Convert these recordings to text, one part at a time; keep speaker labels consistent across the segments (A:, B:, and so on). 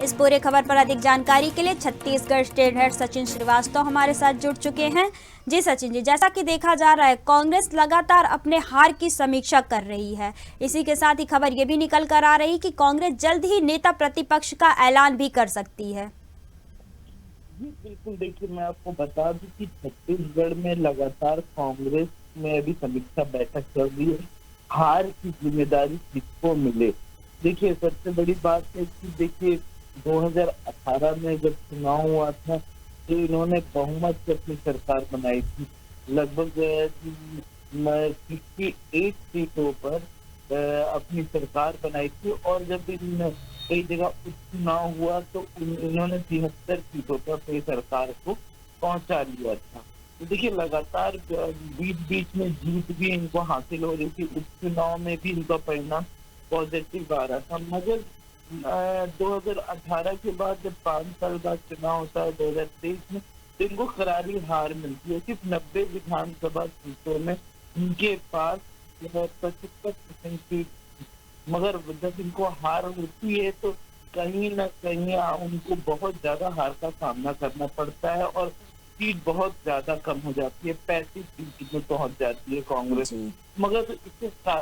A: इस पूरे खबर पर अधिक जानकारी के लिए छत्तीसगढ़ स्टेट हेड सचिन श्रीवास्तव हमारे साथ जुड़ चुके हैं। जी सचिन जी, जैसा कि देखा जा रहा है कांग्रेस लगातार अपने हार की समीक्षा कर रही है। इसी के साथ ही खबर ये भी निकल कर आ रही कि कांग्रेस जल्द ही नेता प्रतिपक्ष का ऐलान भी कर सकती है।
B: जी बिल्कुल, देखिए मैं आपको बता दूं कि छत्तीसगढ़ में लगातार कांग्रेस में अभी समीक्षा बैठक चल रही है। हार की जिम्मेदारी किसको मिले? देखिए सबसे बड़ी बात है कि देखिए 2018 में जब चुनाव हुआ था तो इन्होंने बहुमत से अपनी सरकार बनाई थी। लगभग 68 सीटों पर अपनी सरकार बनाई थी और जब इन कई जगह उपचुनाव हुआ तो इन्होंने 73 सीटों पर अपनी सरकार को पहुंचा लिया था। तो देखिए लगातार बीच बीच में जीत भी इनको हासिल हो रही थी, उपचुनाव में भी इनका परिणाम पॉजिटिव आ रहा था। मगर 2018 के बाद जब 5 साल बाद चुनाव होता है 2023 में, तो इनको करारी हार मिलती है। सिर्फ 90 विधानसभा सीटों में इनके पास 75% सीट, मगर जब इनको हार होती है तो कहीं ना कहीं उनको बहुत ज्यादा हार का सामना करना पड़ता है और सीट बहुत ज्यादा कम हो जाती है, 35 सीट में पहुंच जाती है कांग्रेस। मगर इसका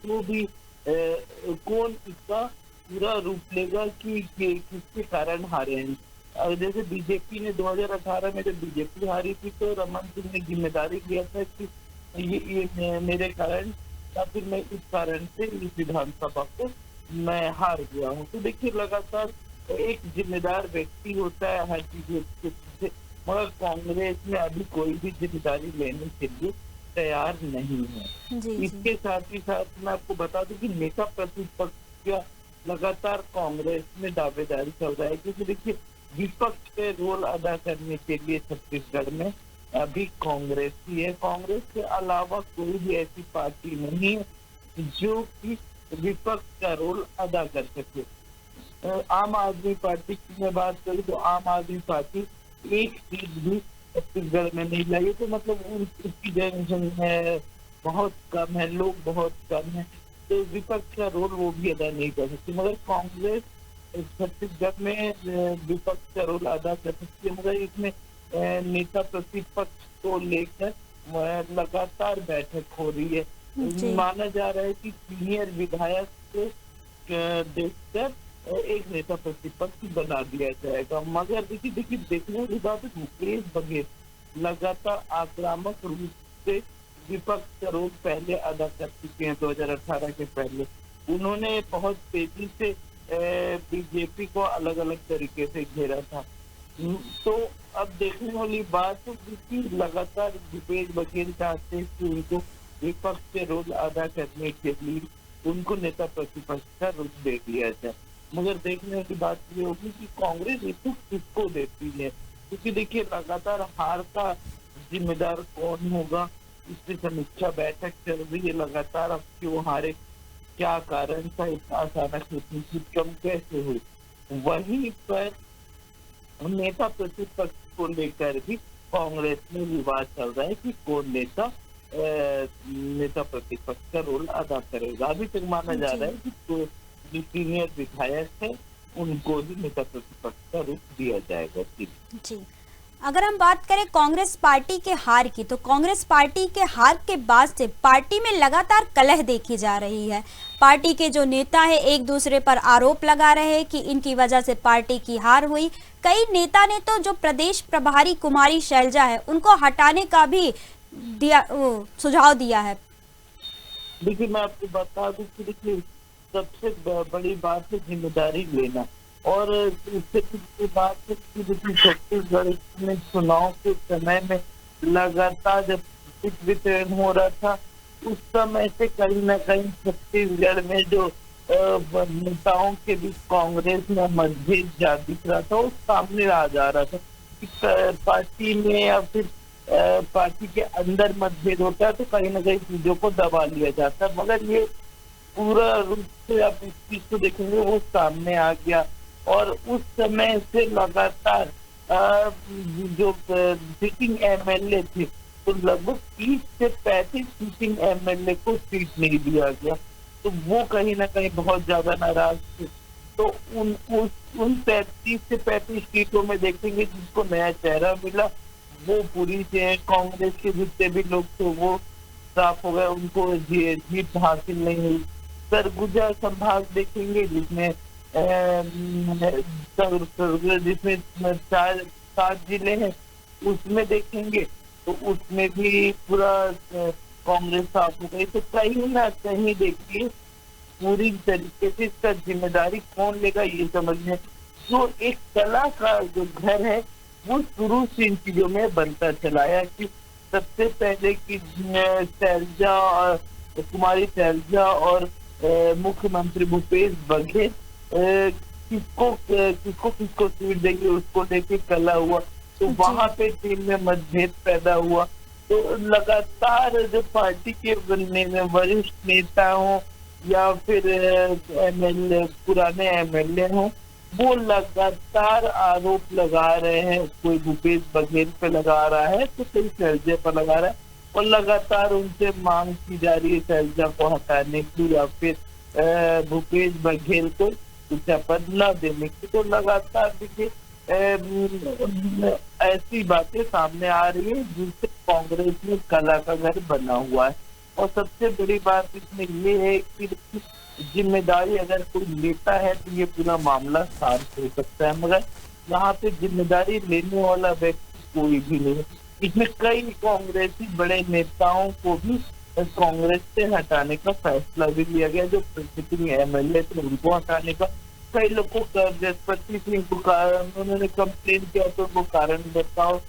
B: जो भी कौन इसका पूरा रूप लेगा कि किसके कारण हारे हैं। जैसे बीजेपी ने 2018 में जब बीजेपी हारी थी तो रमन सिंह ने जिम्मेदारी लिया था कि ये मेरे कारण या फिर मैं इस कारण से इस विधानसभा को मैं हार गया हूँ। तो देखिए लगातार एक जिम्मेदार व्यक्ति होता है हर चीज के पीछे, मगर कांग्रेस में अभी कोई भी जिम्मेदारी लेने के लिए तैयार नहीं है। इसके साथ ही साथ मैं आपको बता दूं कि नेता प्रतिपक्ष का लगातार कांग्रेस में दावेदारी चल रहा है, क्योंकि देखिए विपक्ष के रोल अदा करने के लिए छत्तीसगढ़ में अभी कांग्रेस ही है। कांग्रेस के अलावा कोई भी ऐसी पार्टी नहीं है जो कि विपक्ष का रोल अदा कर सके। आम आदमी पार्टी की मैं बात करूं तो आम आदमी पार्टी एक सीट भी छत्तीसगढ़ में नहीं लाई, तो मतलब उसकी जनसंख्या बहुत कम है, लोग बहुत कम है, तो विपक्ष का रोल वो भी अदा नहीं कर सकती। मगर कांग्रेस छत्तीसगढ़ में विपक्ष का रोल अदा कर सकती है, मगर इसमें नेता प्रतिपक्ष को लेकर लगातार बैठक हो रही है। माना जा रहा है कि सीनियर विधायक को देखकर एक नेता प्रतिपक्ष बना दिया जाएगा। मगर देखिए देखने वाली बात है, मुकेश बघेल लगातार आक्रामक रूप से विपक्ष का रोल पहले अदा कर चुके हैं। 2018 के पहले उन्होंने बहुत तेजी से बीजेपी को अलग अलग तरीके से घेरा था। तो अब देखने वाली बात है कि लगातार मुकेश बघेल चाहते हैं कि उनको विपक्ष के रोल अदा करने के लिए उनको नेता प्रतिपक्ष का रुख दे दिया जाए। मगर देखने की बात ये होगी कि कांग्रेस इसको किसको देती है, क्योंकि देखिए लगातार हार का जिम्मेदार कौन होगा, इसकी समीक्षा बैठक चल रही है लगातार। अब क्यों हारे, क्या कारण था, इतना अचानक इतनी सीट कम कैसे हुई, वहीं पर नेता प्रतिपक्ष को लेकर भी कांग्रेस में विवाद चल रहा है कि कौन नेता प्रतिपक्ष का रोल अदा करेगा। अभी तक माना जा रहा है कि जो सीनियर विधायक है उनको ही नेता प्रतिपक्ष का रूप दिया जाएगा।
A: जी, अगर हम बात करें कांग्रेस पार्टी के हार की, तो कांग्रेस पार्टी के हार के बाद से पार्टी में लगातार कलह देखी जा रही है। पार्टी के जो नेता है एक दूसरे पर आरोप लगा रहे हैं कि इनकी वजह से पार्टी की हार हुई। कई नेता ने तो जो प्रदेश प्रभारी कुमारी शैलजा है उनको हटाने का भी सुझाव दिया है।
B: देखिए मैं आपको बता दूं कि देखिए सबसे बड़ी बात है जिम्मेदारी लेना, और इससे बात है कि देखिए छत्तीसगढ़ में चुनाव के समय में लगातार जब सीट वितरण हो रहा था उस समय से कहीं ना कहीं छत्तीसगढ़ में जो नेताओं के बीच कांग्रेस में मतभेद जा दिख रहा था, वो सामने आ जा रहा था कि पार्टी में या फिर पार्टी के अंदर मतभेद होता है तो कहीं ना कहीं चीजों को दबा लिया जाता है। मगर ये पूरा रूप से आप इस चीज को देखेंगे वो सामने आ गया, और उस समय से लगातार जो सिटिंग एमएलए थे तो लगभग 30 से 35 सिटिंग एमएलए को सीट नहीं दिया गया, तो वो कहीं ना कहीं बहुत ज्यादा नाराज थे। तो उन 35 से 35 सीटों में देखेंगे जिसको नया चेहरा मिला वो पूरी से कांग्रेस के जितने भी लोग थे वो साफ हो गए, उनको जीत हासिल नहीं हुई। सरगुजा संभाग देखेंगे जिसमें जिसमें 7 जिले हैं, उसमें देखेंगे तो उसमें भी पूरा कांग्रेस साफ हो गई। तो कहीं ना कहीं देखिए पूरी तरीके से इसका जिम्मेदारी कौन लेगा ये समझने, जो एक कला का जो घर है वो शुरू से इन चीजों में बनता चला आया कि सबसे पहले की शैलजा और कुमारी शैलजा और मुख्यमंत्री भूपेश बघेल किसको सीट देंगे उसको लेके कला हुआ, तो वहां पे टीम में मतभेद पैदा हुआ। तो लगातार जो पार्टी के वरिष्ठ नेता हों या फिर पुराने एमएलए हों, वो लगातार आरोप लगा रहे हैं, कोई भूपेश बघेल पे लगा रहा है तो कोई शैलजा पर लगा रहा है, और लगातार उनसे मांग की जा रही है शैलजा को हटाने की या फिर भूपेश बघेल को ऊंचा पद न देने की। तो लगातार देखिए ऐसी बातें सामने आ रही है जिससे कांग्रेस में कला का घर बना हुआ है। और सबसे बड़ी बात इसमें ये है कि जिम्मेदारी अगर कोई लेता है तो ये पूरा मामला शांत हो सकता है, मगर यहाँ पे जिम्मेदारी लेने वाला व्यक्ति कोई भी नहीं है। इसमें कई कांग्रेसी बड़े नेताओं को भी कांग्रेस से हटाने का फैसला भी लिया गया, जो सिटिंग एमएलए थे उनको हटाने का। कई लोग को जसपति सिंह को उन्होंने कंप्लेन किया तो उनको कारण बताओ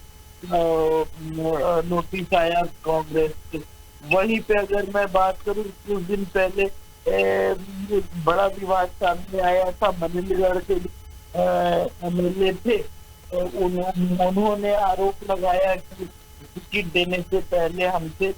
B: नोटिस आया कांग्रेस से। वहीं पे अगर मैं बात करूं कुछ दिन पहले बड़ा विवाद सामने आया था, मनेंद्रगढ़ के एमएलए थे, उन्होंने आरोप लगाया कि टिकट देने से पहले हमसे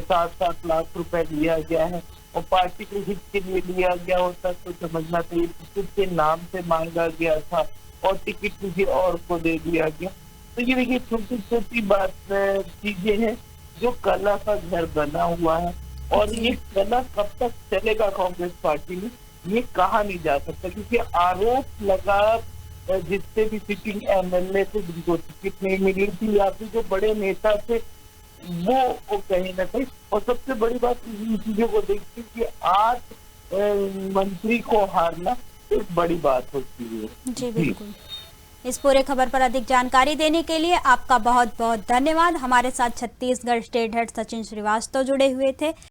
B: 7-7 लाख रुपए लिया गया है और पार्टी के हित के लिए लिया गया होता तो समझना चाहिए टिकट के नाम से मांगा गया था और टिकट किसी और को दे दिया गया। तो ये देखिए छोटी छोटी बात चीजें हैं जो कला का घर बना हुआ है, और ये कला कब तक चलेगा कांग्रेस पार्टी में ये कहा नहीं जा सकता, क्योंकि आरोप लगा जितने भी सिटिंग एमएलए थे जिनको टिकट नहीं मिली थी या फिर जो बड़े नेता थे वो कहीं ना कहीं, और सबसे बड़ी बात इन चीजों को देखती कि आज मंत्री को हारना एक बड़ी बात होती है।
A: जी बिल्कुल। इस पूरे खबर पर अधिक जानकारी देने के लिए आपका बहुत बहुत धन्यवाद। हमारे साथ छत्तीसगढ़ स्टेट हेड सचिन श्रीवास्तव जुड़े हुए थे।